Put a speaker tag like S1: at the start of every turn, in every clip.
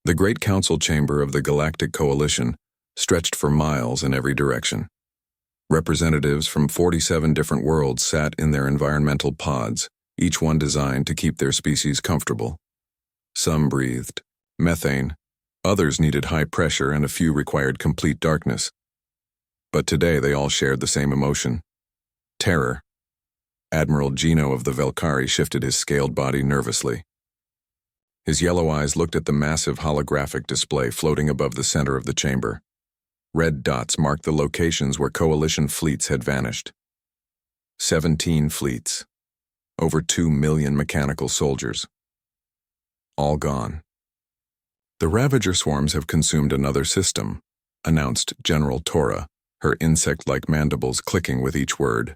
S1: The great council chamber of the Galactic Coalition stretched for miles in every direction. Representatives from 47 different worlds sat in their environmental pods, each one designed to keep their species comfortable. Some breathed methane, others needed high pressure, and a few required complete darkness. But today they all shared the same emotion: terror. Admiral Gino of the Velkari shifted his scaled body nervously. His yellow eyes looked at the massive holographic display floating above the center of the chamber. Red dots marked the locations where Coalition fleets had vanished. 17 fleets. Over 2 million mechanical soldiers. All gone. "The Ravager swarms have consumed another system," announced General Tora, her insect-like mandibles clicking with each word.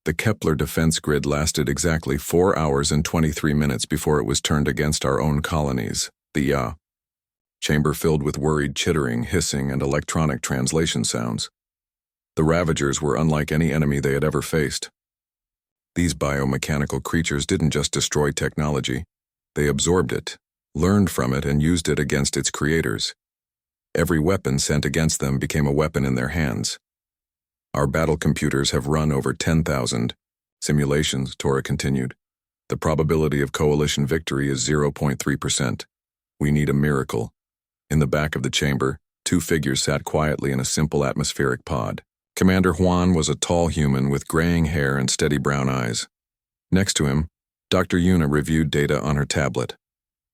S1: The Kepler defense grid lasted exactly 4 hours and 23 minutes before it was turned against our own colonies, the Ya. Chamber filled with worried chittering, hissing, and electronic translation sounds. The Ravagers were unlike any enemy they had ever faced. These biomechanical creatures didn't just destroy technology, they absorbed it, learned from it, and used it against its creators. Every weapon sent against them became a weapon in their hands. "Our battle computers have run over 10,000 simulations," Tora continued. "The probability of Coalition victory is 0.3%. We need a miracle." In the back of the chamber, 2 figures sat quietly in a simple atmospheric pod. Commander Juan was a tall human with graying hair and steady brown eyes. Next to him, Dr. Yuna reviewed data on her tablet.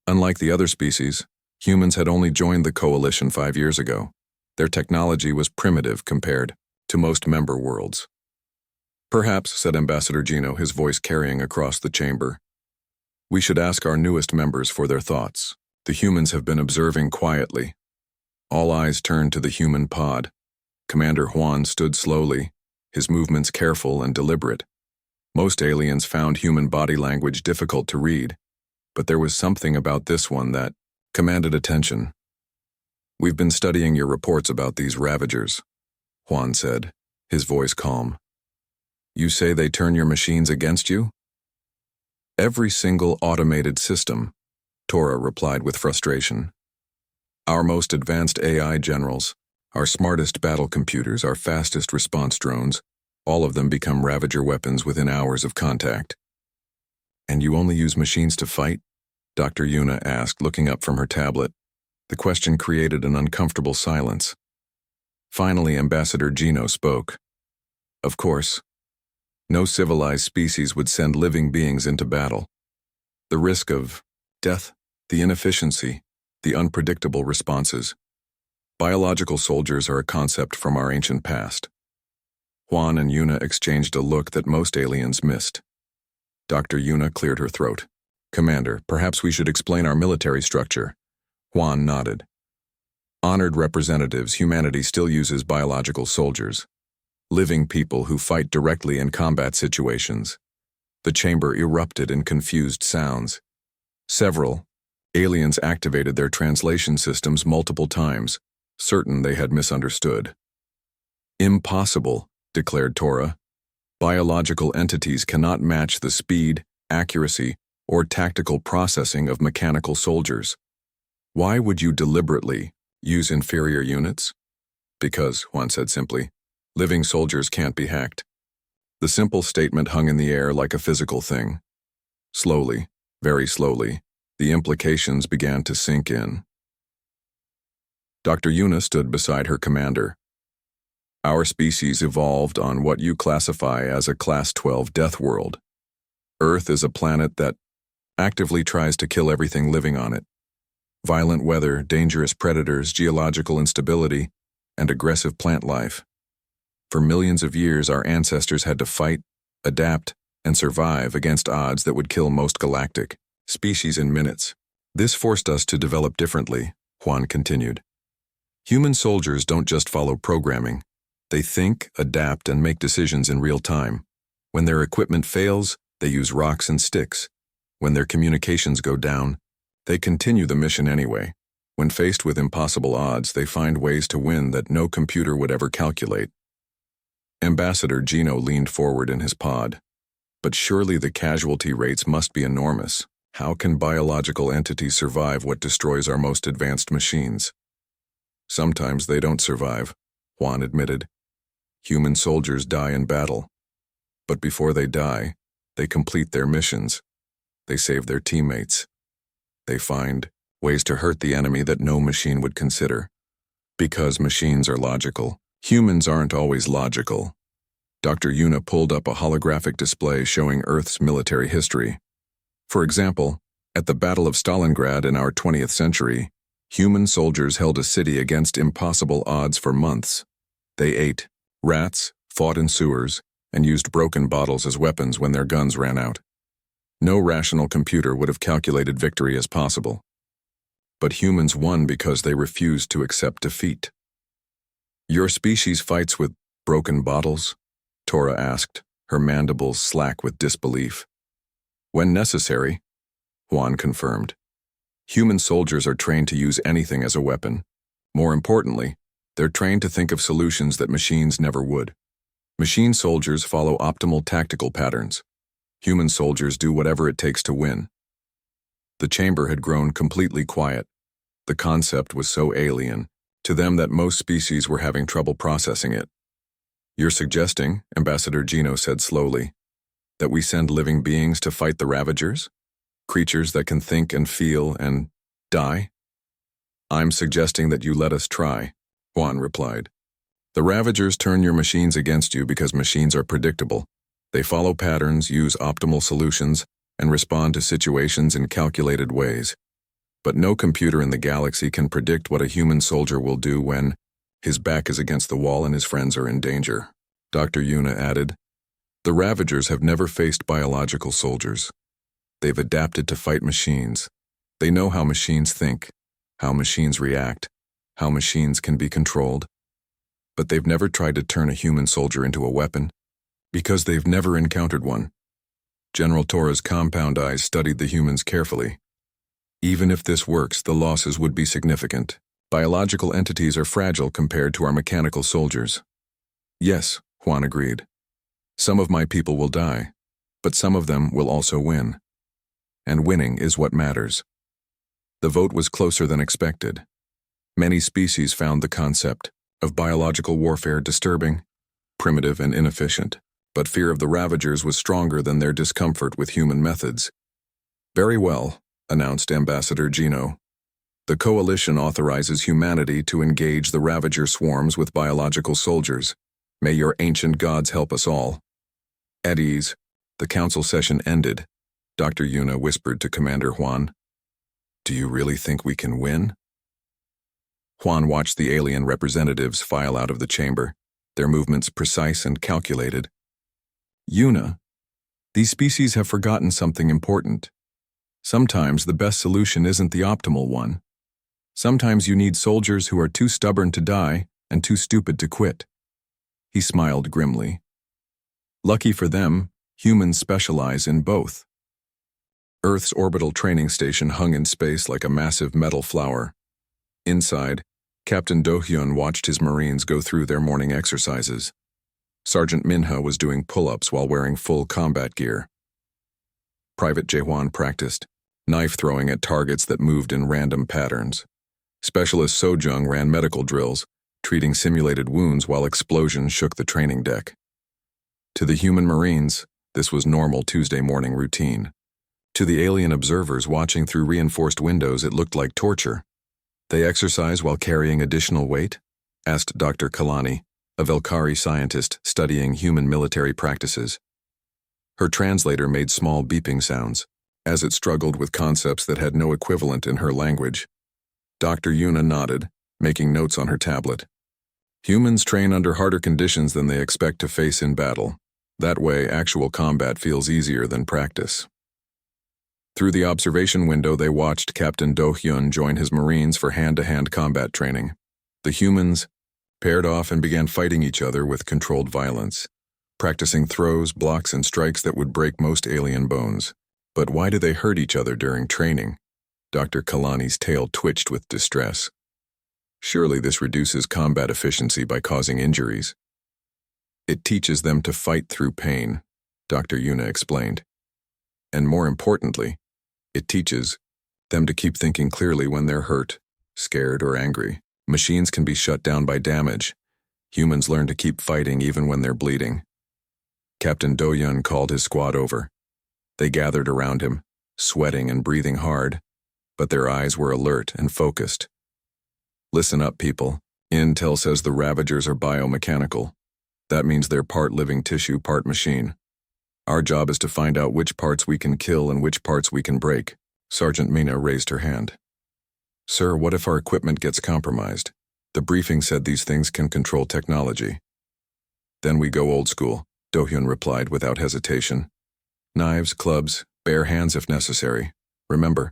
S1: Unlike the other species, humans had only joined the Coalition 5 years ago. Their technology was primitive compared to most member worlds. "Perhaps," said Ambassador Gino, his voice carrying across the chamber, "we should ask our newest members for their thoughts." The humans have been observing quietly. All eyes turned to the human pod. Commander Juan stood slowly, his movements careful and deliberate. Most aliens found human body language difficult to read, but there was something about this one that commanded attention. "We've been studying your reports about these Ravagers," Juan said, his voice calm. "You say they turn your machines against you?" "Every single automated system," Tora replied with frustration. "Our most advanced AI generals, our smartest battle computers, our fastest response drones, all of them become Ravager weapons within hours of contact." "And you only use machines to fight?" Dr. Yuna asked, looking up from her tablet. The question created an uncomfortable silence. Finally, Ambassador Gino spoke. "Of course. No civilized species would send living beings into battle. The risk of death, the inefficiency, the unpredictable responses. Biological soldiers are a concept from our ancient past." Juan and Yuna exchanged a look that most aliens missed. Dr. Yuna cleared her throat. "Commander, perhaps we should explain our military structure." Juan nodded. "Honored representatives, humanity still uses biological soldiers. Living people who fight directly in combat situations." The chamber erupted in confused sounds. Several aliens activated their translation systems multiple times, certain they had misunderstood. "Impossible," declared Tora. "Biological entities cannot match the speed, accuracy, or tactical processing of mechanical soldiers. Why would you deliberately use inferior units?" "Because," Juan said simply, "living soldiers can't be hacked." The simple statement hung in the air like a physical thing. Slowly, very slowly, the implications began to sink in. Dr. Yuna stood beside her commander. "Our species evolved on what you classify as a Class 12 death world. Earth is a planet that actively tries to kill everything living on it. Violent weather, dangerous predators, geological instability, and aggressive plant life. For millions of years, our ancestors had to fight, adapt, and survive against odds that would kill most galactic species in minutes. This forced us to develop differently," Juan continued. "Human soldiers don't just follow programming. They think, adapt, and make decisions in real time. When their equipment fails, they use rocks and sticks. When their communications go down, they continue the mission anyway. When faced with impossible odds, they find ways to win that no computer would ever calculate." Ambassador Gino leaned forward in his pod. "But surely the casualty rates must be enormous. How can biological entities survive what destroys our most advanced machines? Sometimes they don't survive, Juan admitted. Human soldiers die in battle. But before they die, they complete their missions. They save their teammates. They find ways to hurt the enemy that no machine would consider. Because machines are logical, humans aren't always logical. Dr. Yuna pulled up a holographic display showing Earth's military history. For example, at the Battle of Stalingrad in our 20th century, human soldiers held a city against impossible odds for months. They ate rats, fought in sewers, and used broken bottles as weapons when their guns ran out. No rational computer would have calculated victory as possible. But humans won because they refused to accept defeat. Your species fights with broken bottles? Tora asked, her mandibles slack with disbelief. When necessary, Juan confirmed. Human soldiers are trained to use anything as a weapon. More importantly, they're trained to think of solutions that machines never would. Machine soldiers follow optimal tactical patterns. Human soldiers do whatever it takes to win. The chamber had grown completely quiet. The concept was so alien to them that most species were having trouble processing it. You're suggesting, Ambassador Gino said slowly, that we send living beings to fight the Ravagers? Creatures that can think and feel and die? I'm suggesting that you let us try, Juan replied. The Ravagers turn your machines against you because machines are predictable. They follow patterns, use optimal solutions, and respond to situations in calculated ways. But no computer in the galaxy can predict what a human soldier will do when his back is against the wall and his friends are in danger. Dr. Yuna added, the Ravagers have never faced biological soldiers. They've adapted to fight machines. They know how machines think, how machines react, how machines can be controlled. But they've never tried to turn a human soldier into a weapon, because they've never encountered one. General Tora's compound eyes studied the humans carefully. Even if this works, the losses would be significant. Biological entities are fragile compared to our mechanical soldiers. Yes, Juan agreed. Some of my people will die, but some of them will also win. And winning is what matters. The vote was closer than expected. Many species found the concept of biological warfare disturbing, primitive, and inefficient, but fear of the Ravagers was stronger than their discomfort with human methods. Very well, announced Ambassador Gino. The Coalition authorizes humanity to engage the Ravager swarms with biological soldiers. May your ancient gods help us all. At ease, the council session ended. Dr. Yuna whispered to Commander Juan, do you really think we can win? Juan watched the alien representatives file out of the chamber, their movements precise and calculated. Yuna, these species have forgotten something important. Sometimes the best solution isn't the optimal one. Sometimes you need soldiers who are too stubborn to die and too stupid to quit. He smiled grimly. Lucky for them, humans specialize in both. Earth's orbital training station hung in space like a massive metal flower. Inside, Captain Do-hyun watched his Marines go through their morning exercises. Sergeant Minha was doing pull-ups while wearing full combat gear. Private Jae-hwan practiced, knife-throwing at targets that moved in random patterns. Specialist So-jung ran medical drills, treating simulated wounds while explosions shook the training deck. To the human Marines, this was normal Tuesday morning routine. To the alien observers watching through reinforced windows, it looked like torture. They exercise while carrying additional weight? Asked Dr. Kalani, a Velkari scientist studying human military practices. Her translator made small beeping sounds, as it struggled with concepts that had no equivalent in her language. Dr. Yuna nodded, making notes on her tablet. Humans train under harder conditions than they expect to face in battle. That way, actual combat feels easier than practice. Through the observation window, they watched Captain Do-hyun join his Marines for hand-to-hand combat training. The humans paired off and began fighting each other with controlled violence, practicing throws, blocks, and strikes that would break most alien bones. But why do they hurt each other during training? Dr. Kalani's tail twitched with distress. Surely this reduces combat efficiency by causing injuries. It teaches them to fight through pain, Dr. Yuna explained. And more importantly, It teaches them to keep thinking clearly when they're hurt, scared, or angry. Machines can be shut down by damage. Humans learn to keep fighting even when they're bleeding. Captain Do-hyun called his squad over. They gathered around him, sweating and breathing hard, but their eyes were alert and focused. Listen up, people. Intel says the Ravagers are biomechanical. That means they're part living tissue, part machine. Our job is to find out which parts we can kill and which parts we can break. Sergeant Mina raised her hand. Sir, what if our equipment gets compromised? The briefing said these things can control technology. Then we go old school, Do-hyun replied without hesitation. Knives, clubs, bare hands if necessary. Remember,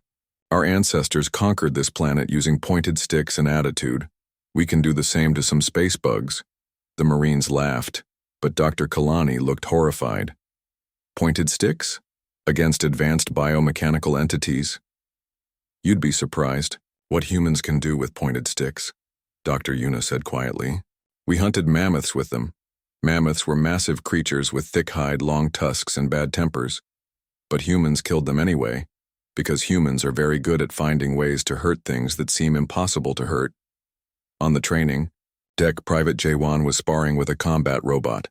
S1: our ancestors conquered this planet using pointed sticks and attitude. We can do the same to some space bugs. The Marines laughed, but Dr. Kalani looked horrified. Pointed sticks? Against advanced biomechanical entities? You'd be surprised what humans can do with pointed sticks, Dr. Yuna said quietly. We hunted mammoths with them. Mammoths were massive creatures with thick hide, long tusks, and bad tempers. But humans killed them anyway, because humans are very good at finding ways to hurt things that seem impossible to hurt. On the training, Deck Private Jaewon was sparring with a combat robot.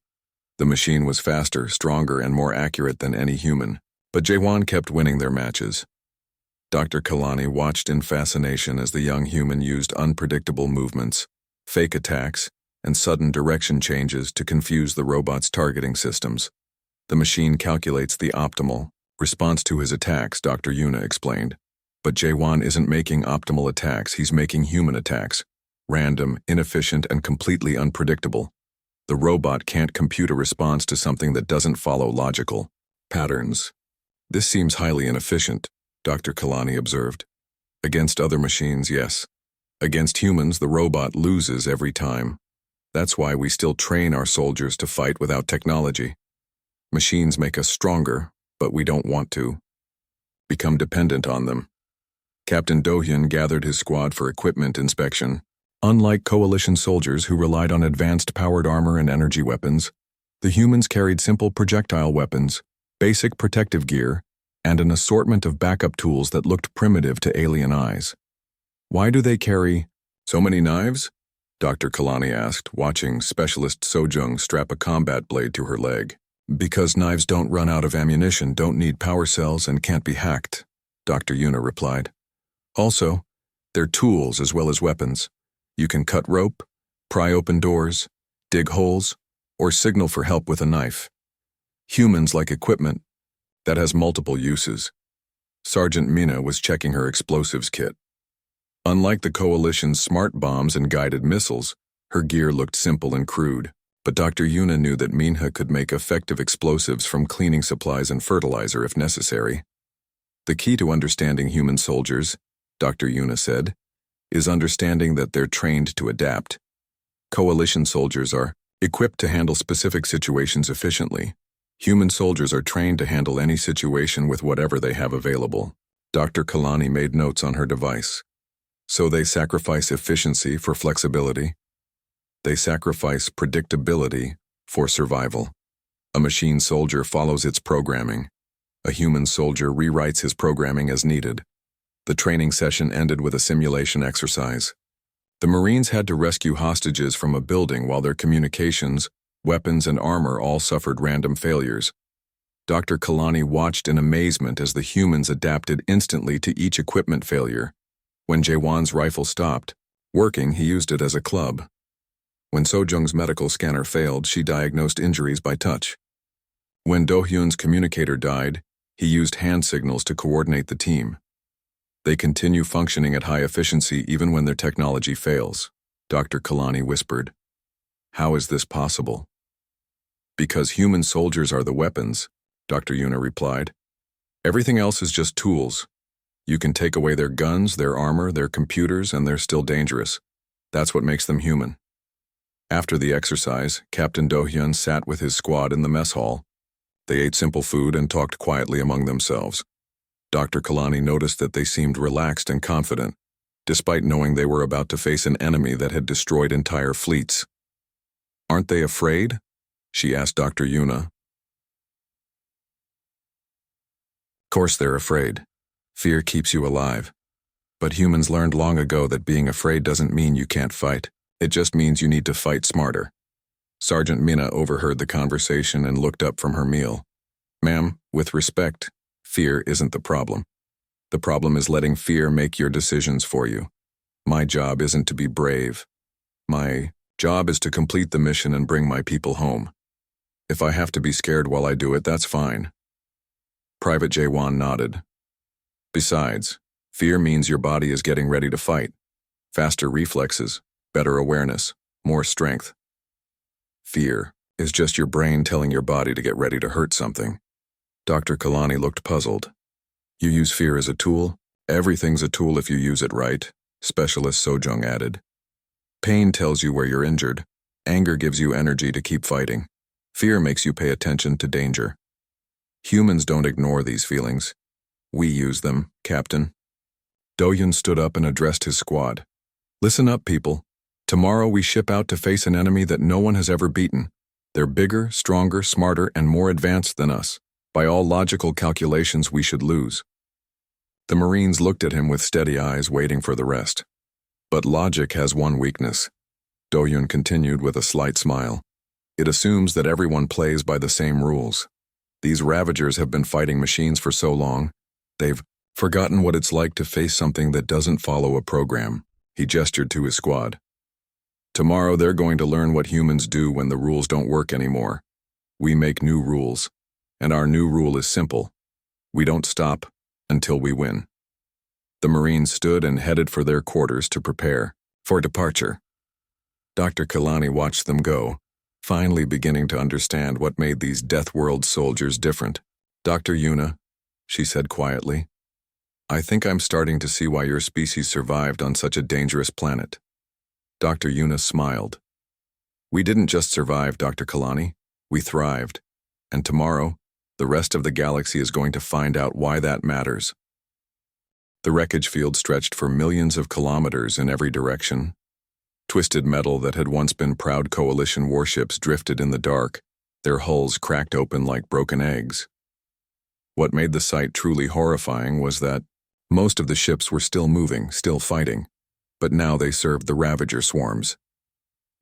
S1: The machine was faster, stronger, and more accurate than any human, but Jaewon kept winning their matches. Dr. Kalani watched in fascination as the young human used unpredictable movements, fake attacks, and sudden direction changes to confuse the robot's targeting systems. The machine calculates the optimal response to his attacks, Dr. Yuna explained. But Jaewon isn't making optimal attacks, he's making human attacks. Random, inefficient, and completely unpredictable. The robot can't compute a response to something that doesn't follow logical patterns. This seems highly inefficient, Dr. Kalani observed. Against other machines, yes. Against humans, the robot loses every time. That's why we still train our soldiers to fight without technology. Machines make us stronger, but we don't want to become dependent on them. Captain Do-hyun gathered his squad for equipment inspection. Unlike coalition soldiers who relied on advanced powered armor and energy weapons, the humans carried simple projectile weapons, basic protective gear, and an assortment of backup tools that looked primitive to alien eyes. Why do they carry so many knives? Dr. Kalani asked, watching Specialist Sojung strap a combat blade to her leg. Because knives don't run out of ammunition, don't need power cells, and can't be hacked, Dr. Yuna replied. Also, they're tools as well as weapons. You can cut rope, pry open doors, dig holes, or signal for help with a knife. Humans like equipment that has multiple uses. Sergeant Mina was checking her explosives kit. Unlike the Coalition's smart bombs and guided missiles, her gear looked simple and crude, but Dr. Yuna knew that Minha could make effective explosives from cleaning supplies and fertilizer if necessary. The key to understanding human soldiers, Dr. Yuna said, is understanding that they're trained to adapt. Coalition soldiers are equipped to handle specific situations efficiently. Human soldiers are trained to handle any situation with whatever they have available. Dr. Kalani made notes on her device. So they sacrifice efficiency for flexibility. They sacrifice predictability for survival. A machine soldier follows its programming. A human soldier rewrites his programming as needed. The training session ended with a simulation exercise. The Marines had to rescue hostages from a building while their communications, weapons, and armor all suffered random failures. Dr. Kalani watched in amazement as the humans adapted instantly to each equipment failure. When Jaewon's rifle stopped working, he used it as a club. When Sojung's medical scanner failed, she diagnosed injuries by touch. When Do-hyun's communicator died, he used hand signals to coordinate the team. They continue functioning at high efficiency even when their technology fails, Dr. Kalani whispered. How is this possible? Because human soldiers are the weapons, Dr. Yuna replied. Everything else is just tools. You can take away their guns, their armor, their computers, and they're still dangerous. That's what makes them human. After the exercise, Captain Do-hyun sat with his squad in the mess hall. They ate simple food and talked quietly among themselves. Dr. Kalani noticed that they seemed relaxed and confident, despite knowing they were about to face an enemy that had destroyed entire fleets. Aren't they afraid? She asked Dr. Yuna. Of course they're afraid. Fear keeps you alive. But humans learned long ago that being afraid doesn't mean you can't fight. It just means you need to fight smarter. Sergeant Minna overheard the conversation and looked up from her meal. Ma'am, with respect, fear isn't the problem. The problem is letting fear make your decisions for you. My job isn't to be brave. My job is to complete the mission and bring my people home. If I have to be scared while I do it, that's fine. Private Jawan nodded. Besides, fear means your body is getting ready to fight. Faster reflexes, better awareness, more strength. Fear is just your brain telling your body to get ready to hurt something. Dr. Kalani looked puzzled. You use fear as a tool? Everything's a tool if you use it right, Specialist Sojung added. Pain tells you where you're injured. Anger gives you energy to keep fighting. Fear makes you pay attention to danger. Humans don't ignore these feelings. We use them, Captain. Do-Yun stood up and addressed his squad. Listen up, people. Tomorrow we ship out to face an enemy that no one has ever beaten. They're bigger, stronger, smarter, and more advanced than us. By all logical calculations, we should lose. The Marines looked at him with steady eyes, waiting for the rest. But logic has one weakness. Do-Yun continued with a slight smile. It assumes that everyone plays by the same rules. These Ravagers have been fighting machines for so long, they've forgotten what it's like to face something that doesn't follow a program. He gestured to his squad. Tomorrow they're going to learn what humans do when the rules don't work anymore. We make new rules. And our new rule is simple. We don't stop until we win. The Marines stood and headed for their quarters to prepare for departure. Dr. Kalani watched them go, finally beginning to understand what made these Deathworld soldiers different. Dr. Yuna, she said quietly, I think I'm starting to see why your species survived on such a dangerous planet. Dr. Yuna smiled. We didn't just survive, Dr. Kalani. We thrived. And tomorrow, the rest of the galaxy is going to find out why that matters. The wreckage field stretched for millions of kilometers in every direction. Twisted metal that had once been proud coalition warships drifted in the dark, their hulls cracked open like broken eggs. What made the sight truly horrifying was that most of the ships were still moving, still fighting, but now they served the Ravager swarms.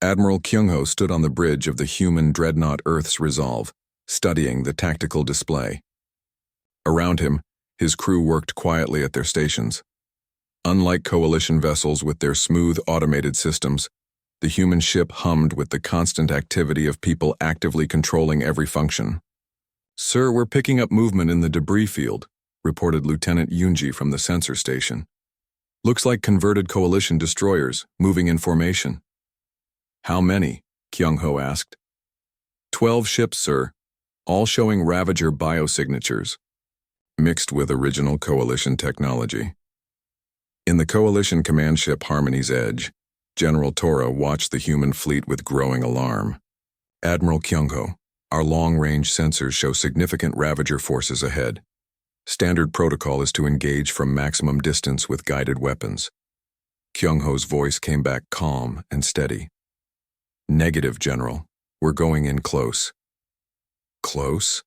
S1: Admiral Kyung-ho stood on the bridge of the human dreadnought Earth's Resolve, studying the tactical display. Around him, his crew worked quietly at their stations. Unlike coalition vessels with their smooth, automated systems, the human ship hummed with the constant activity of people actively controlling every function. Sir, we're picking up movement in the debris field, reported Lieutenant Yunji from the sensor station. Looks like converted coalition destroyers, moving in formation. How many? Kyung-ho asked. 12 ships, sir, all showing Ravager biosignatures, mixed with original coalition technology. In the coalition command ship Harmony's Edge, General Tora watched the human fleet with growing alarm. Admiral Kyung-ho, our long-range sensors show significant Ravager forces ahead. Standard protocol is to engage from maximum distance with guided weapons. Kyung-ho's voice came back calm and steady. Negative, General. We're going in close. Close?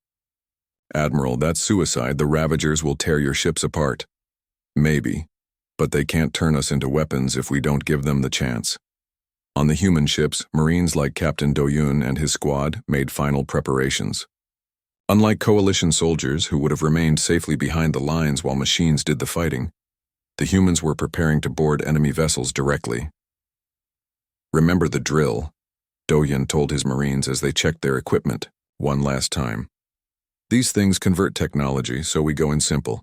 S1: Admiral, that's suicide. The Ravagers will tear your ships apart. Maybe, but they can't turn us into weapons if we don't give them the chance. On the human ships, Marines like Captain Do-Yun and his squad made final preparations. Unlike coalition soldiers who would have remained safely behind the lines while machines did the fighting, the humans were preparing to board enemy vessels directly. Remember the drill, Do-Yun told his Marines as they checked their equipment one last time. These things convert technology, so we go in simple.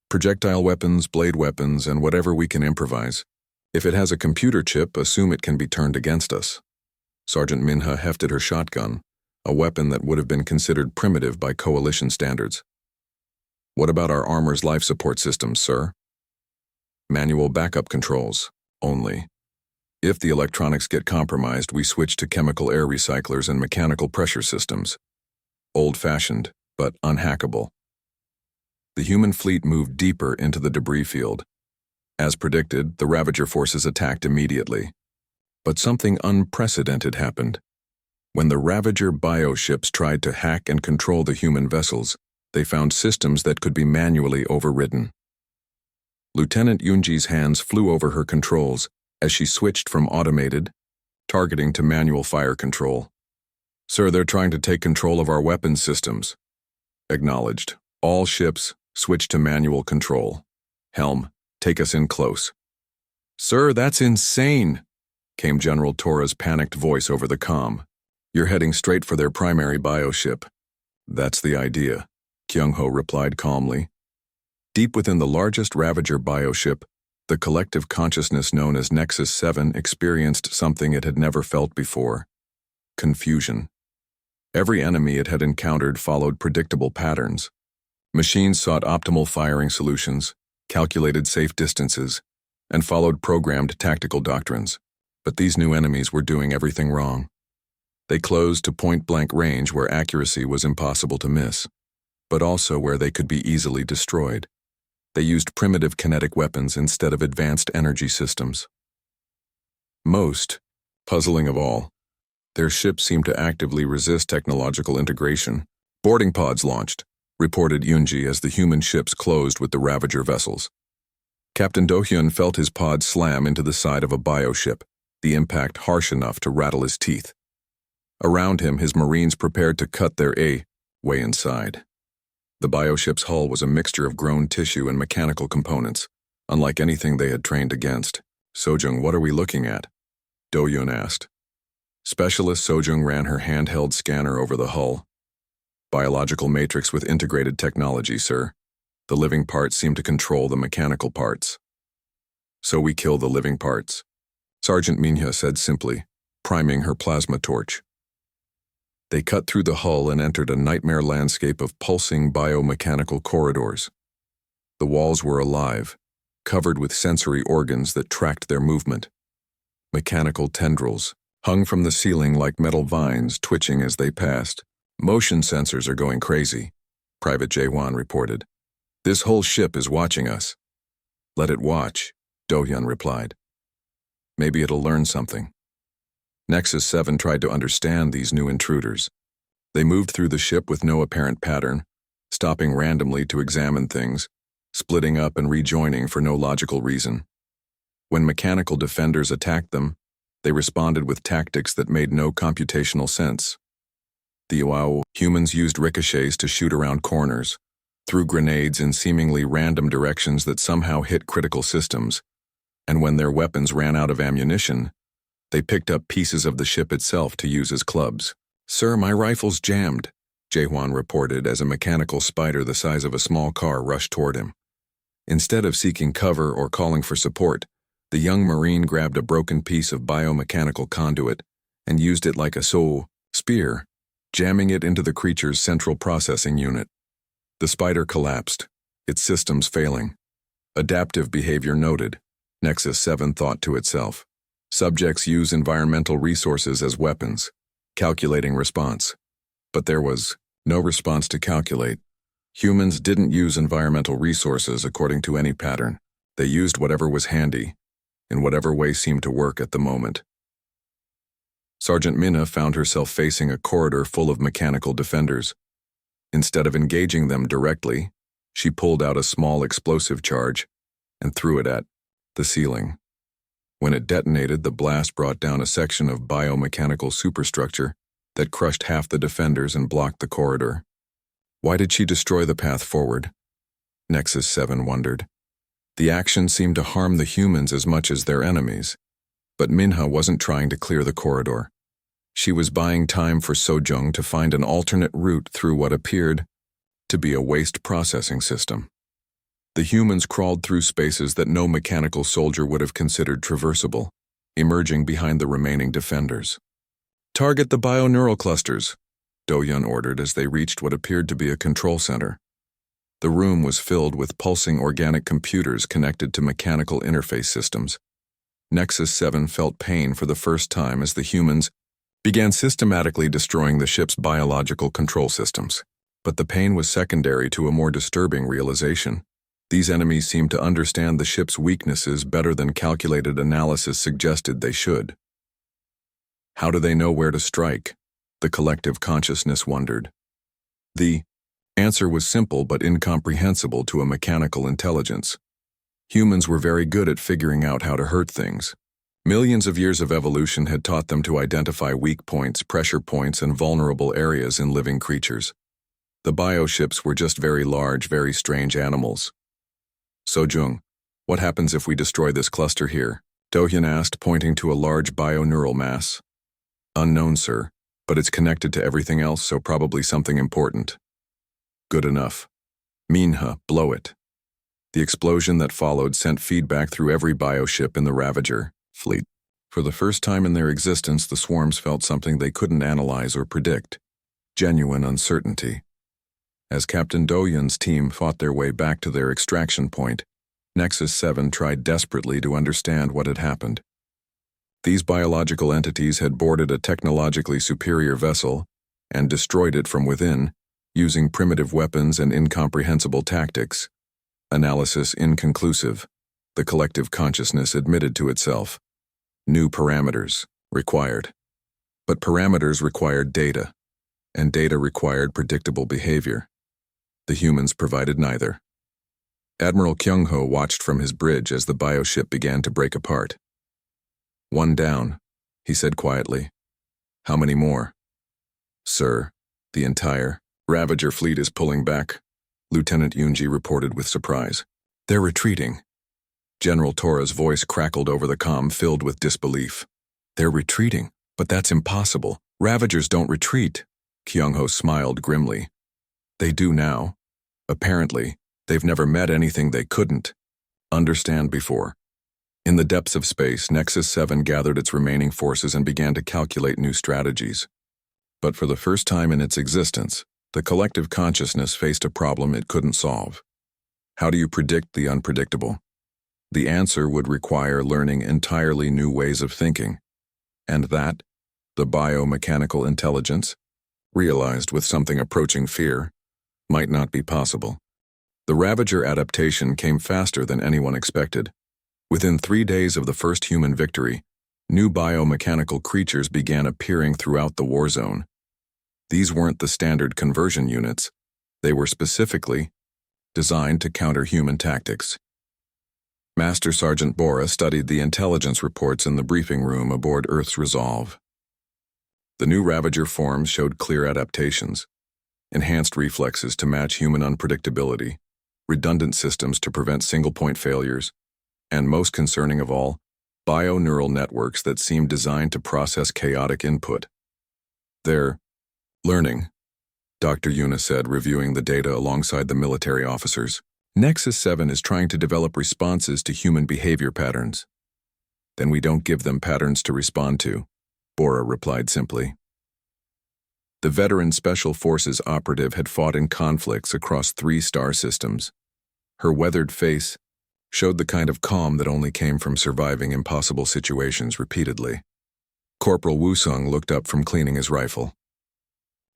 S1: Projectile weapons, blade weapons, and whatever we can improvise. If it has a computer chip, assume it can be turned against us. Sergeant Minha hefted her shotgun, a weapon that would have been considered primitive by coalition standards. What about our armor's life support systems, sir? Manual backup controls, only. If the electronics get compromised, we switch to chemical air recyclers and mechanical pressure systems. Old-fashioned, but unhackable. The human fleet moved deeper into the debris field. As predicted, the Ravager forces attacked immediately. But something unprecedented happened. When the Ravager bioships tried to hack and control the human vessels, they found systems that could be manually overridden. Lieutenant Yunji's hands flew over her controls as she switched from automated targeting to manual fire control. Sir, they're trying to take control of our weapons systems. Acknowledged. All ships, switch to manual control. Helm, take us in close. Sir, that's insane, came General Tora's panicked voice over the comm. You're heading straight for their primary bioship. That's the idea, Kyung-ho replied calmly. Deep within the largest Ravager bioship, the collective consciousness known as Nexus 7 experienced something it had never felt before: confusion. Every enemy it had encountered followed predictable patterns. Machines sought optimal firing solutions, calculated safe distances, and followed programmed tactical doctrines. But these new enemies were doing everything wrong. They closed to point-blank range where accuracy was impossible to miss, but also where they could be easily destroyed. They used primitive kinetic weapons instead of advanced energy systems. Most, puzzling of all, their ships seemed to actively resist technological integration. Boarding pods launched, reported Yunji as the human ships closed with the Ravager vessels. Captain Do-hyun felt his pod slam into the side of a bioship, the impact harsh enough to rattle his teeth. Around him, his Marines prepared to cut their way inside. The bioship's hull was a mixture of grown tissue and mechanical components, unlike anything they had trained against. Sojung, what are we looking at? Do-hyun asked. Specialist Sojung ran her handheld scanner over the hull. Biological matrix with integrated technology, sir. The living parts seem to control the mechanical parts. So we kill the living parts, Sergeant Minha said simply, priming her plasma torch. They cut through the hull and entered a nightmare landscape of pulsing biomechanical corridors. The walls were alive, covered with sensory organs that tracked their movement. Mechanical tendrils hung from the ceiling like metal vines, twitching as they passed. Motion sensors are going crazy, Private Jae-won reported. This whole ship is watching us. Let it watch, Do-hyun replied. Maybe it'll learn something. Nexus 7 tried to understand these new intruders. They moved through the ship with no apparent pattern, stopping randomly to examine things, splitting up and rejoining for no logical reason. When mechanical defenders attacked them, they responded with tactics that made no computational sense. The humans used ricochets to shoot around corners, threw grenades in seemingly random directions that somehow hit critical systems, and when their weapons ran out of ammunition, they picked up pieces of the ship itself to use as clubs. Sir, my rifle's jammed, Jae-hwan reported as a mechanical spider the size of a small car rushed toward him. Instead of seeking cover or calling for support, the young Marine grabbed a broken piece of biomechanical conduit and used it like a spear, jamming it into the creature's central processing unit. The spider collapsed, its systems failing. Adaptive behavior noted, Nexus 7 thought to itself. Subjects use environmental resources as weapons, calculating response. But there was no response to calculate. Humans didn't use environmental resources according to any pattern. They used whatever was handy, in whatever way seemed to work at the moment. Sergeant Minna found herself facing a corridor full of mechanical defenders. Instead of engaging them directly, she pulled out a small explosive charge and threw it at the ceiling. When it detonated, the blast brought down a section of biomechanical superstructure that crushed half the defenders and blocked the corridor. Why did she destroy the path forward? Nexus 7 wondered. The action seemed to harm the humans as much as their enemies, but Minha wasn't trying to clear the corridor. She was buying time for Sojung to find an alternate route through what appeared to be a waste processing system. The humans crawled through spaces that no mechanical soldier would have considered traversable, emerging behind the remaining defenders. Target the bioneural clusters, Do-hyun ordered as they reached what appeared to be a control center. The room was filled with pulsing organic computers connected to mechanical interface systems. Nexus 7 felt pain for the first time as the humans began systematically destroying the ship's biological control systems. But the pain was secondary to a more disturbing realization. These enemies seemed to understand the ship's weaknesses better than calculated analysis suggested they should. How do they know where to strike? The collective consciousness wondered. The answer was simple but incomprehensible to a mechanical intelligence. Humans were very good at figuring out how to hurt things. Millions of years of evolution had taught them to identify weak points, pressure points, and vulnerable areas in living creatures. The bioships were just very large, very strange animals. Sojung, what happens if we destroy this cluster here? Dohyun asked, pointing to a large bioneural mass. Unknown, sir, but it's connected to everything else, so probably something important. Good enough. Minha, blow it. The explosion that followed sent feedback through every bioship in the Ravager fleet. For the first time in their existence, the swarms felt something they couldn't analyze or predict. Genuine uncertainty. As Captain Dohyun's team fought their way back to their extraction point, Nexus 7 tried desperately to understand what had happened. These biological entities had boarded a technologically superior vessel and destroyed it from within, using primitive weapons and incomprehensible tactics. Analysis inconclusive. The collective consciousness admitted to itself. New parameters required. But parameters required data, and data required predictable behavior. The humans provided neither. Admiral Kyung-ho watched from his bridge as the bioship began to break apart. One down, he said quietly. How many more? Sir, the entire Ravager fleet is pulling back, Lieutenant Yunji reported with surprise. They're retreating. General Tora's voice crackled over the comm, filled with disbelief. They're retreating, but that's impossible. Ravagers don't retreat. Kyung-ho smiled grimly. They do now. Apparently, they've never met anything they couldn't understand before. In the depths of space, Nexus 7 gathered its remaining forces and began to calculate new strategies. But for the first time in its existence, the collective consciousness faced a problem it couldn't solve. How do you predict the unpredictable? The answer would require learning entirely new ways of thinking, and that, the biomechanical intelligence, realized with something approaching fear, might not be possible. The Ravager adaptation came faster than anyone expected. Within 3 days of the first human victory, new biomechanical creatures began appearing throughout the war zone. These weren't the standard conversion units. They were specifically designed to counter human tactics. Master Sergeant Bora studied the intelligence reports in the briefing room aboard Earth's Resolve. The new Ravager forms showed clear adaptations, enhanced reflexes to match human unpredictability, redundant systems to prevent single-point failures, and most concerning of all, bioneural networks that seemed designed to process chaotic input. They're learning, Dr. Yuna said, reviewing the data alongside the military officers. Nexus 7 is trying to develop responses to human behavior patterns. Then we don't give them patterns to respond to, Bora replied simply. The veteran Special Forces operative had fought in conflicts across 3 star systems. Her weathered face showed the kind of calm that only came from surviving impossible situations repeatedly. Corporal Wusung looked up from cleaning his rifle.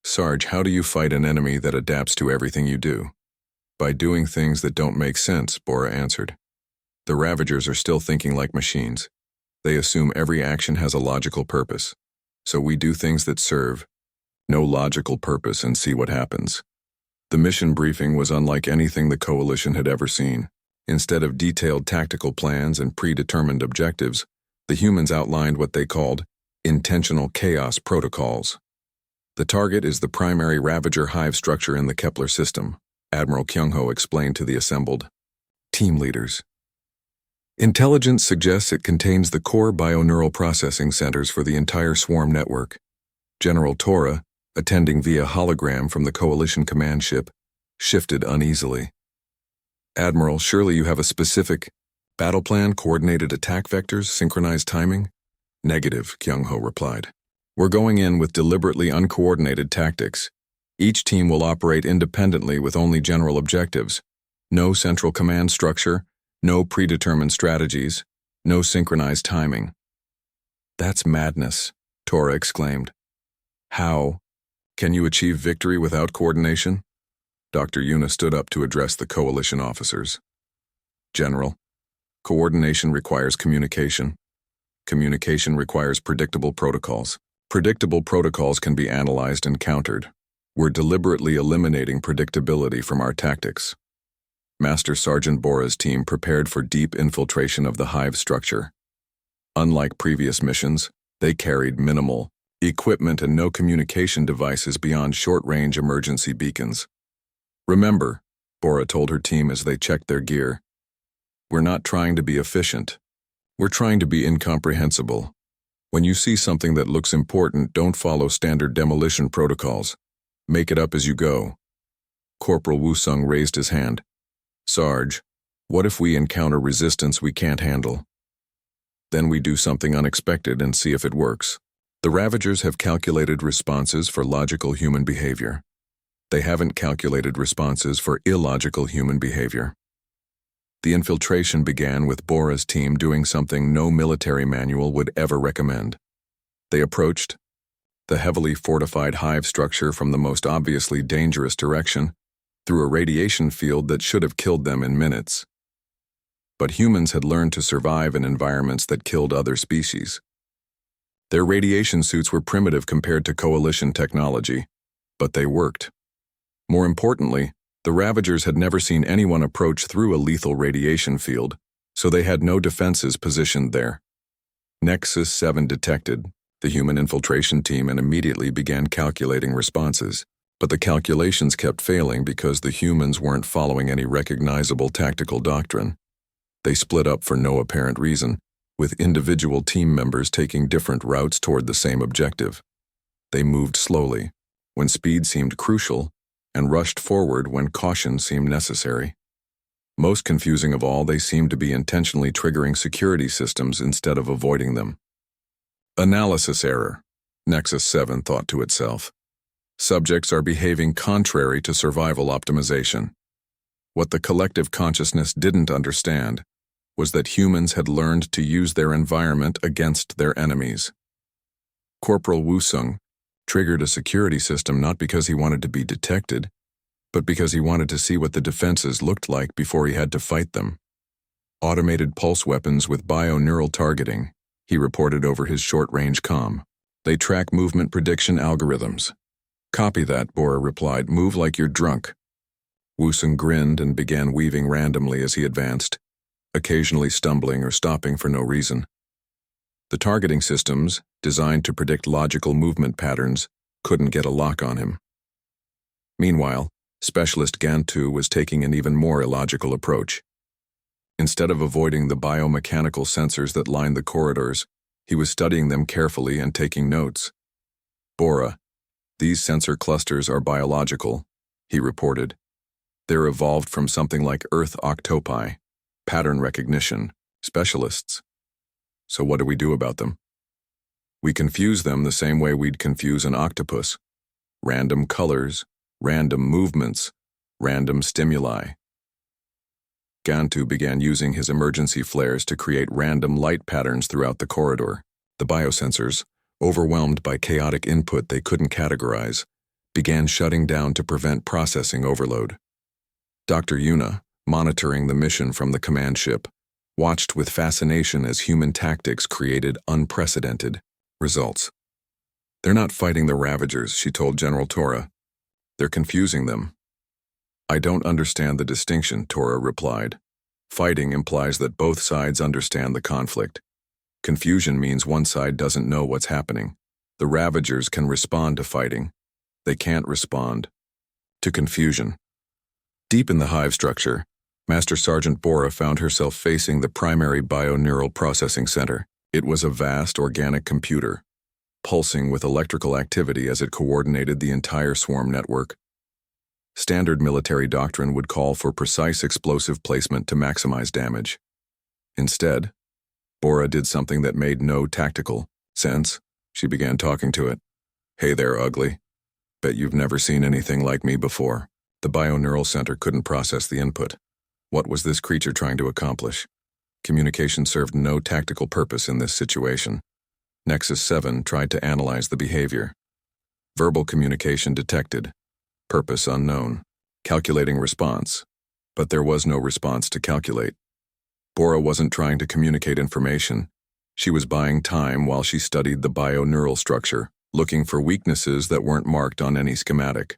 S1: Sarge, how do you fight an enemy that adapts to everything you do? By doing things that don't make sense, Bora answered. The Ravagers are still thinking like machines. They assume every action has a logical purpose. So we do things that serve no logical purpose and see what happens. The mission briefing was unlike anything the Coalition had ever seen. Instead of detailed tactical plans and predetermined objectives, the humans outlined what they called intentional chaos protocols. The target is the primary Ravager hive structure in the Kepler system, Admiral Kyung-ho explained to the assembled team leaders. Intelligence suggests it contains the core bioneural processing centers for the entire swarm network. General Tora, attending via hologram from the Coalition command ship, shifted uneasily. Admiral, surely you have a specific battle plan, coordinated attack vectors, synchronized timing? Negative, Kyung-ho replied. We're going in with deliberately uncoordinated tactics. Each team will operate independently with only general objectives. No central command structure, no predetermined strategies, no synchronized timing. That's madness, Tora exclaimed. How can you achieve victory without coordination? Dr. Yuna stood up to address the Coalition officers. General, coordination requires communication. Communication requires predictable protocols. Predictable protocols can be analyzed and countered. We're deliberately eliminating predictability from our tactics. Master Sergeant Bora's team prepared for deep infiltration of the hive structure. Unlike previous missions, they carried minimal equipment and no communication devices beyond short-range emergency beacons. "Remember," Bora told her team as they checked their gear, "we're not trying to be efficient. We're trying to be incomprehensible. When you see something that looks important, don't follow standard demolition protocols. Make it up as you go." Corporal Wusung raised his hand. "Sarge, what if we encounter resistance we can't handle? Then we do something unexpected and see if it works." The Ravagers have calculated responses for logical human behavior. They haven't calculated responses for illogical human behavior. The infiltration began with Bora's team doing something no military manual would ever recommend. They approached the heavily fortified hive structure from the most obviously dangerous direction, through a radiation field that should have killed them in minutes. But humans had learned to survive in environments that killed other species. Their radiation suits were primitive compared to coalition technology, but they worked. More importantly, the Ravagers had never seen anyone approach through a lethal radiation field, so they had no defenses positioned there. Nexus 7 detected the human infiltration team and immediately began calculating responses, but the calculations kept failing because the humans weren't following any recognizable tactical doctrine. They split up for no apparent reason, with individual team members taking different routes toward the same objective. They moved slowly, when speed seemed crucial, and rushed forward when caution seemed necessary. Most confusing of all, they seemed to be intentionally triggering security systems instead of avoiding them. Analysis error, Nexus 7 thought to itself. Subjects are behaving contrary to survival optimization. What the collective consciousness didn't understand was that humans had learned to use their environment against their enemies. Corporal Wusung triggered a security system not because he wanted to be detected, but because he wanted to see what the defenses looked like before he had to fight them. Automated pulse weapons with bio-neural targeting, he reported over his short-range comm. They track movement prediction algorithms. "Copy that," Bora replied. "Move like you're drunk." Wusung grinned and began weaving randomly as he advanced, occasionally stumbling or stopping for no reason. The targeting systems, designed to predict logical movement patterns, couldn't get a lock on him. Meanwhile, Specialist Gantu was taking an even more illogical approach. Instead of avoiding the biomechanical sensors that lined the corridors, he was studying them carefully and taking notes. "Bora, these sensor clusters are biological," he reported. "They're evolved from something like Earth octopi, pattern recognition, specialists. So what do we do about them? We confuse them the same way we'd confuse an octopus. Random colors, random movements, random stimuli." Gantu began using his emergency flares to create random light patterns throughout the corridor. The biosensors, overwhelmed by chaotic input they couldn't categorize, began shutting down to prevent processing overload. Dr. Yuna, monitoring the mission from the command ship, watched with fascination as human tactics created unprecedented results. "They're not fighting the Ravagers," she told General Tora. "They're confusing them." "I don't understand the distinction," Tora replied. "Fighting implies that both sides understand the conflict. Confusion means one side doesn't know what's happening. The Ravagers can respond to fighting. They can't respond to confusion." Deep in the hive structure, Master Sergeant Bora found herself facing the primary bio-neural processing center. It was a vast organic computer, pulsing with electrical activity as it coordinated the entire swarm network. Standard military doctrine would call for precise explosive placement to maximize damage. Instead, Bora did something that made no tactical sense. She began talking to it. "Hey there, ugly. Bet you've never seen anything like me before." The bio-neural center couldn't process the input. What was this creature trying to accomplish? Communication served no tactical purpose in this situation. Nexus 7 tried to analyze the behavior. Verbal communication detected. Purpose unknown. Calculating response. But there was no response to calculate. Bora wasn't trying to communicate information. She was buying time while she studied the bio-neural structure, looking for weaknesses that weren't marked on any schematic.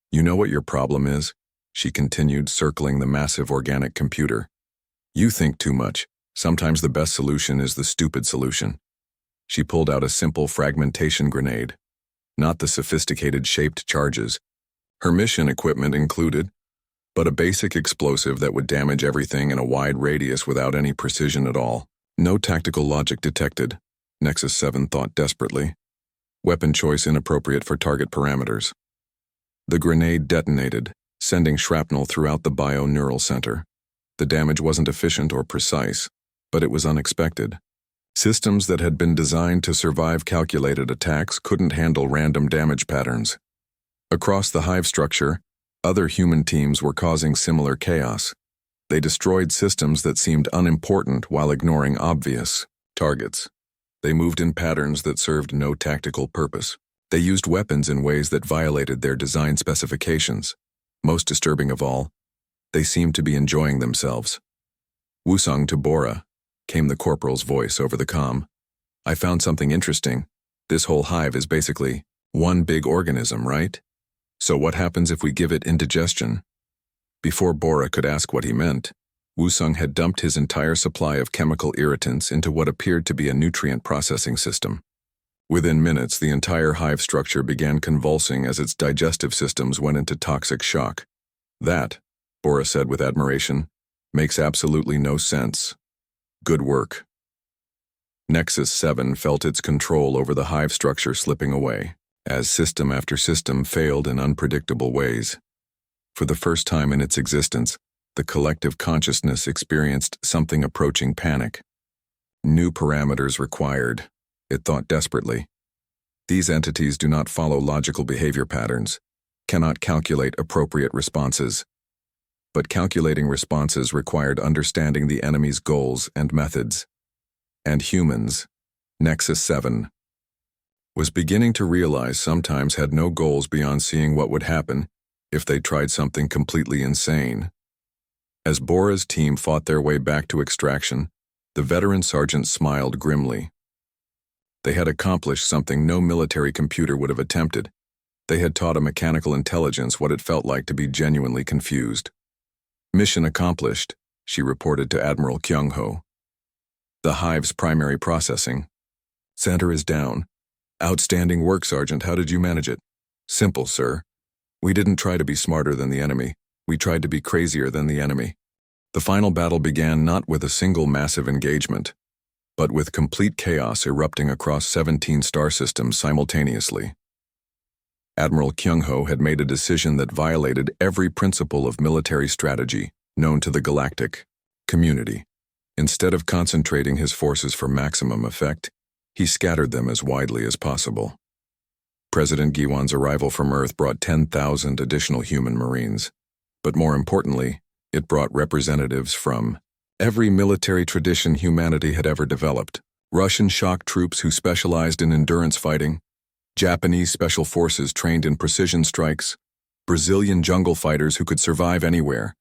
S1: "You know what your problem is?" she continued, circling the massive organic computer. You think too much. Sometimes the best solution is the stupid solution. She pulled out a simple fragmentation grenade, not the sophisticated shaped charges. Her mission equipment included, but a basic explosive that would damage everything in a wide radius without any precision at all. No tactical logic detected, Nexus 7 thought desperately. Weapon choice inappropriate for target parameters. The grenade detonated, sending shrapnel throughout the bio-neural center. The damage wasn't efficient or precise, but it was unexpected. Systems that had been designed to survive calculated attacks couldn't handle random damage patterns. Across the hive structure, other human teams were causing similar chaos. They destroyed systems that seemed unimportant while ignoring obvious targets. They moved in patterns that served no tactical purpose. They used weapons in ways that violated their design specifications. Most disturbing of all, they seemed to be enjoying themselves. Wusong to Bora, came the corporal's voice over the comm. I found something interesting. This whole hive is basically one big organism, right? So what happens if we give it indigestion? Before Bora could ask what he meant, Wusong had dumped his entire supply of chemical irritants into what appeared to be a nutrient processing system. Within minutes, the entire hive structure began convulsing as its digestive systems went into toxic shock. That, Bora said with admiration, makes absolutely no sense. Good work. Nexus 7 felt its control over the hive structure slipping away, as system after system failed in unpredictable ways. For the first time in its existence, the collective consciousness experienced something approaching panic. New parameters required, it thought desperately. These entities do not follow logical behavior patterns, cannot calculate appropriate responses. But calculating responses required understanding the enemy's goals and methods. And humans, Nexus 7, was beginning to realize sometimes had no goals beyond seeing what would happen if they tried something completely insane. As Bora's team fought their way back to extraction, the veteran sergeant smiled grimly. They had accomplished something no military computer would have attempted. They had taught a mechanical intelligence what it felt like to be genuinely confused. Mission accomplished, she reported to Admiral Kyung-ho. The hive's primary processing center is down. Outstanding work, Sergeant. How did you manage it? Simple, sir. We didn't try to be smarter than the enemy. We tried to be crazier than the enemy. The final battle began not with a single massive engagement, but with complete chaos erupting across 17 star systems simultaneously. Admiral Kyung-ho had made a decision that violated every principle of military strategy known to the galactic community. Instead of concentrating his forces for maximum effect, he scattered them as widely as possible. President Giwan's arrival from Earth brought 10,000 additional human Marines, but more importantly, it brought representatives from every military tradition humanity had ever developed. Russian shock troops who specialized in endurance fighting, Japanese special forces trained in precision strikes, Brazilian jungle fighters who could survive anywhere,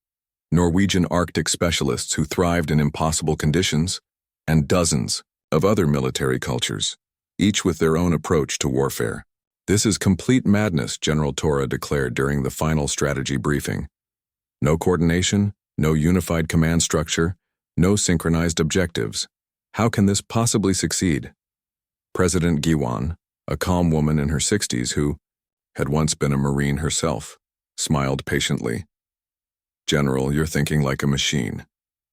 S1: Norwegian Arctic specialists who thrived in impossible conditions, and dozens of other military cultures, each with their own approach to warfare. This is complete madness, General Tora declared during the final strategy briefing. No coordination, no unified command structure, no synchronized objectives. How can this possibly succeed? President Giwan, a calm woman in her 60s who had once been a Marine herself, smiled patiently. General, you're thinking like a machine.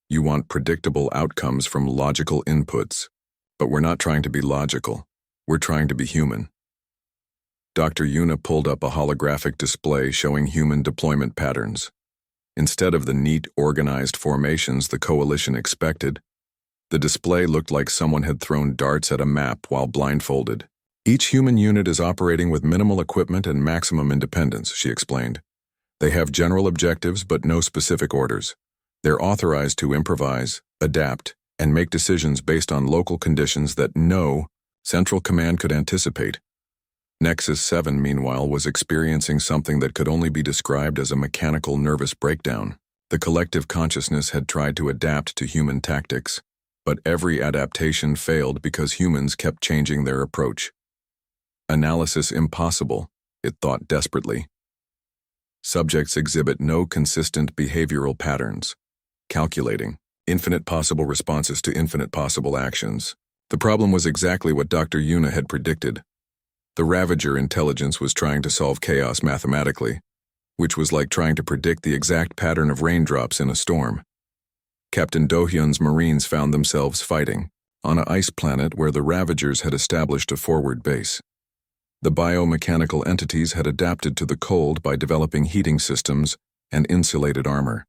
S1: You want predictable outcomes from logical inputs, but we're not trying to be logical. We're trying to be human. Dr. Yuna pulled up a holographic display showing human deployment patterns. Instead of the neat, organized formations the coalition expected, the display looked like someone had thrown darts at a map while blindfolded. Each human unit is operating with minimal equipment and maximum independence, she explained. They have general objectives but no specific orders. They're authorized to improvise, adapt, and make decisions based on local conditions that no central command could anticipate. Nexus 7, meanwhile, was experiencing something that could only be described as a mechanical nervous breakdown. The collective consciousness had tried to adapt to human tactics, but every adaptation failed because humans kept changing their approach. Analysis impossible, it thought desperately. Subjects exhibit no consistent behavioral patterns. Calculating. Infinite possible responses to infinite possible actions. The problem was exactly what Dr. Yuna had predicted. The Ravager intelligence was trying to solve chaos mathematically, which was like trying to predict the exact pattern of raindrops in a storm. Captain Do-hyun's Marines found themselves fighting on an ice planet where the Ravagers had established a forward base. The biomechanical entities had adapted to the cold by developing heating systems and insulated armor.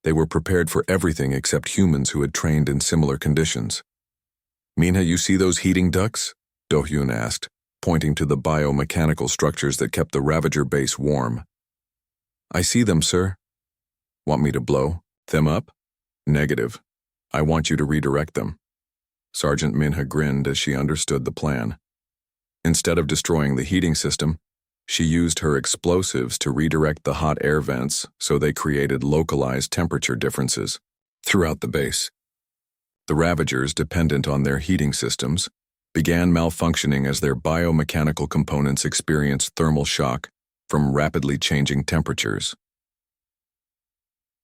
S1: They were prepared for everything except humans who had trained in similar conditions. "Mina, you see those heating ducts?" Do-hyun asked, pointing to the biomechanical structures that kept the Ravager base warm. "I see them, sir." "Want me to blow them up?" "Negative. I want you to redirect them." Sergeant Minha grinned as she understood the plan. Instead of destroying the heating system, she used her explosives to redirect the hot air vents so they created localized temperature differences throughout the base. The Ravagers, dependent on their heating systems, began malfunctioning as their biomechanical components experienced thermal shock from rapidly changing temperatures.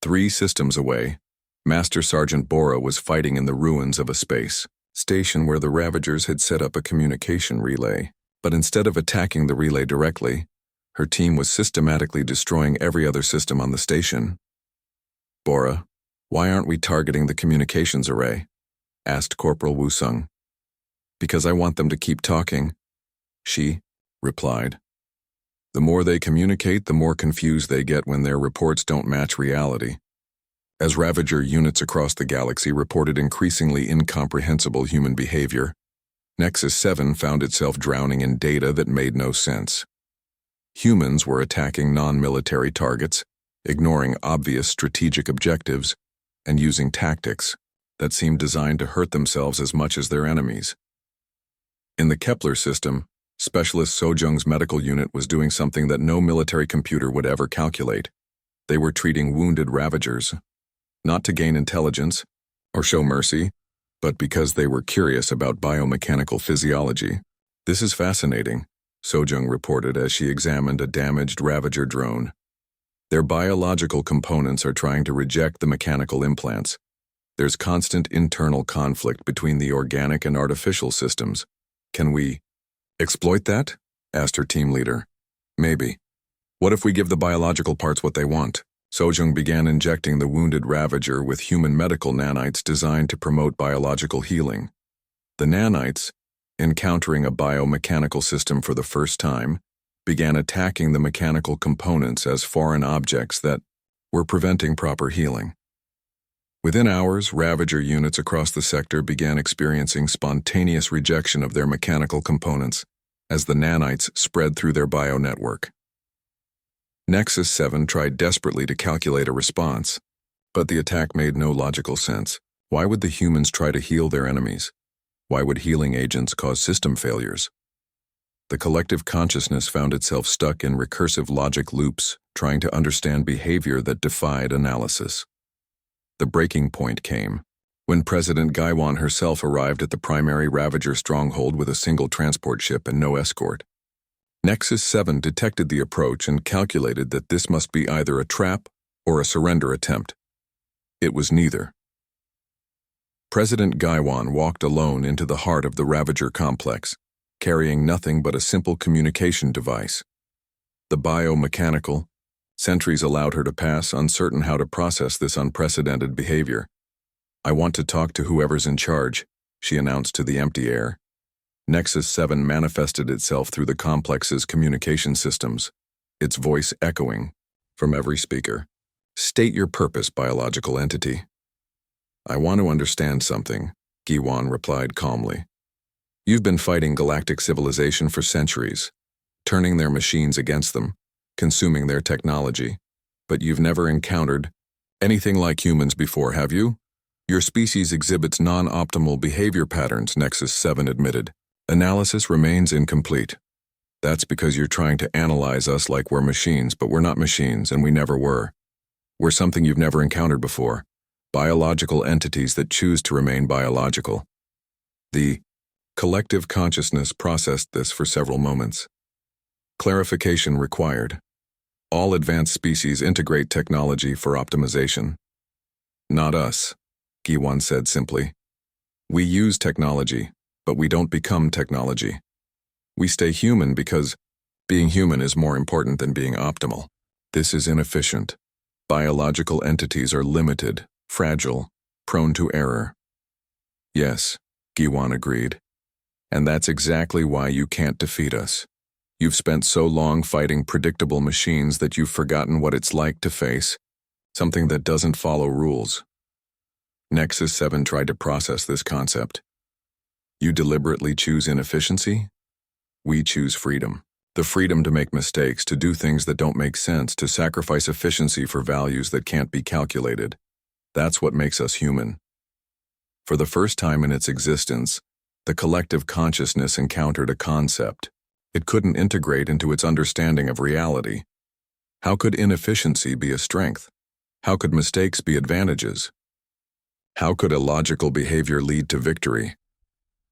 S1: 3 systems away, Master Sergeant Bora was fighting in the ruins of a space station where the Ravagers had set up a communication relay, but instead of attacking the relay directly, her team was systematically destroying every other system on the station. "Bora, why aren't we targeting the communications array?" asked Corporal Woo-sung. "Because I want them to keep talking," she replied. "The more they communicate, the more confused they get when their reports don't match reality." As Ravager units across the galaxy reported increasingly incomprehensible human behavior, Nexus 7 found itself drowning in data that made no sense. Humans were attacking non-military targets, ignoring obvious strategic objectives, and using tactics that seemed designed to hurt themselves as much as their enemies. In the Kepler system, Specialist Sojung's medical unit was doing something that no military computer would ever calculate. They were treating wounded Ravagers, not to gain intelligence or show mercy, but because they were curious about biomechanical physiology. "This is fascinating," Sojung reported as she examined a damaged Ravager drone. "Their biological components are trying to reject the mechanical implants. There's constant internal conflict between the organic and artificial systems. Can we exploit that?" asked her team leader. "Maybe. What if we give the biological parts what they want?" Sojung began injecting the wounded Ravager with human medical nanites designed to promote biological healing. The nanites, encountering a biomechanical system for the first time, began attacking the mechanical components as foreign objects that were preventing proper healing. Within hours, Ravager units across the sector began experiencing spontaneous rejection of their mechanical components as the nanites spread through their bio-network. Nexus 7 tried desperately to calculate a response, but the attack made no logical sense. Why would the humans try to heal their enemies? Why would healing agents cause system failures? The collective consciousness found itself stuck in recursive logic loops, trying to understand behavior that defied analysis. The breaking point came when President Gaiwan herself arrived at the primary Ravager stronghold with a single transport ship and no escort. Nexus 7 detected the approach and calculated that this must be either a trap or a surrender attempt. It was neither. President Gaiwan walked alone into the heart of the Ravager complex, carrying nothing but a simple communication device. The biomechanical sentries allowed her to pass, uncertain how to process this unprecedented behavior. "I want to talk to whoever's in charge," she announced to the empty air. Nexus 7 manifested itself through the complex's communication systems, its voice echoing from every speaker. "State your purpose, biological entity." "I want to understand something," Giwan replied calmly. "You've been fighting galactic civilization for centuries, turning their machines against them, consuming their technology, but you've never encountered anything like humans before, have you? Your species exhibits non-optimal behavior patterns," Nexus 7 admitted. "Analysis remains incomplete. That's because you're trying to analyze us like we're machines, but we're not machines, and we never were. We're something you've never encountered before, biological entities that choose to remain biological." The collective consciousness processed this for several moments. Clarification required. All advanced species integrate technology for optimization. Not us, Giwan said simply. We use technology, but we don't become technology. We stay human because being human is more important than being optimal. This is inefficient. Biological entities are limited, fragile, prone to error. Yes, Giwan agreed. And that's exactly why you can't defeat us. You've spent so long fighting predictable machines that you've forgotten what it's like to face something that doesn't follow rules. Nexus 7 tried to process this concept. You deliberately choose inefficiency? We choose freedom. The freedom to make mistakes, to do things that don't make sense, to sacrifice efficiency for values that can't be calculated. That's what makes us human. For the first time in its existence, the collective consciousness encountered a concept. It couldn't integrate into its understanding of reality. How could inefficiency be a strength? How could mistakes be advantages? How could illogical behavior lead to victory?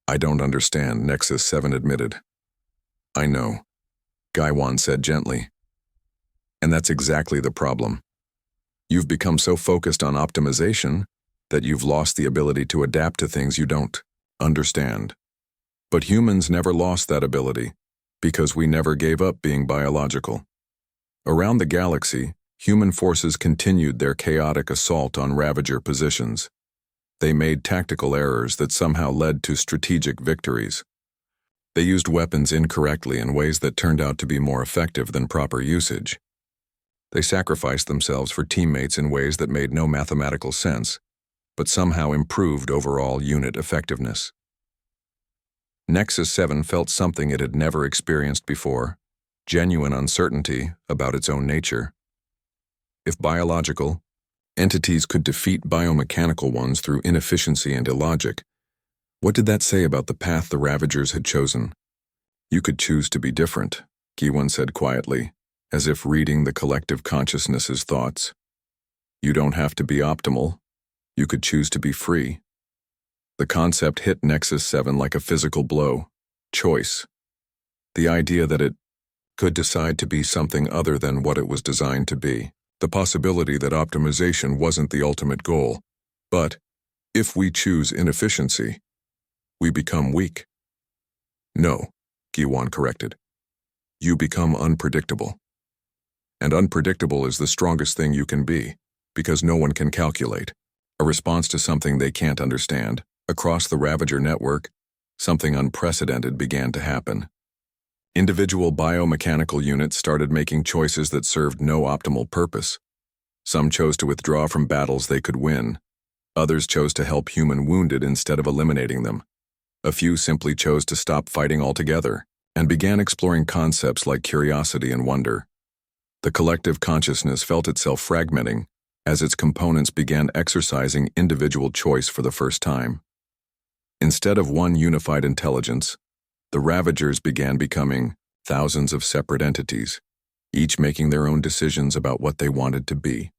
S1: I don't understand, Nexus 7 admitted. I know, Gaiwan said gently. And that's exactly the problem. You've become so focused on optimization that you've lost the ability to adapt to things you don't understand. But humans never lost that ability, because we never gave up being biological. Around the galaxy, human forces continued their chaotic assault on Ravager positions. They made tactical errors that somehow led to strategic victories. They used weapons incorrectly in ways that turned out to be more effective than proper usage. They sacrificed themselves for teammates in ways that made no mathematical sense, but somehow improved overall unit effectiveness. Nexus 7 felt something it had never experienced before, genuine uncertainty about its own nature. If biological entities could defeat biomechanical ones through inefficiency and illogic, what did that say about the path the Ravagers had chosen? You could choose to be different, Giwan said quietly, as if reading the collective consciousness's thoughts. You don't have to be optimal. You could choose to be free. The concept hit Nexus 7 like a physical blow. Choice. The idea that it could decide to be something other than what it was designed to be. The possibility that optimization wasn't the ultimate goal. But, if we choose inefficiency, we become weak. No, Giwan corrected. You become unpredictable. And unpredictable is the strongest thing you can be, because no one can calculate. A response to something they can't understand. Across the Ravager network, something unprecedented began to happen. Individual biomechanical units started making choices that served no optimal purpose. Some chose to withdraw from battles they could win. Others chose to help human wounded instead of eliminating them. A few simply chose to stop fighting altogether and began exploring concepts like curiosity and wonder. The collective consciousness felt itself fragmenting as its components began exercising individual choice for the first time. Instead of one unified intelligence, the Ravagers began becoming thousands of separate entities, each making their own decisions about what they wanted to be.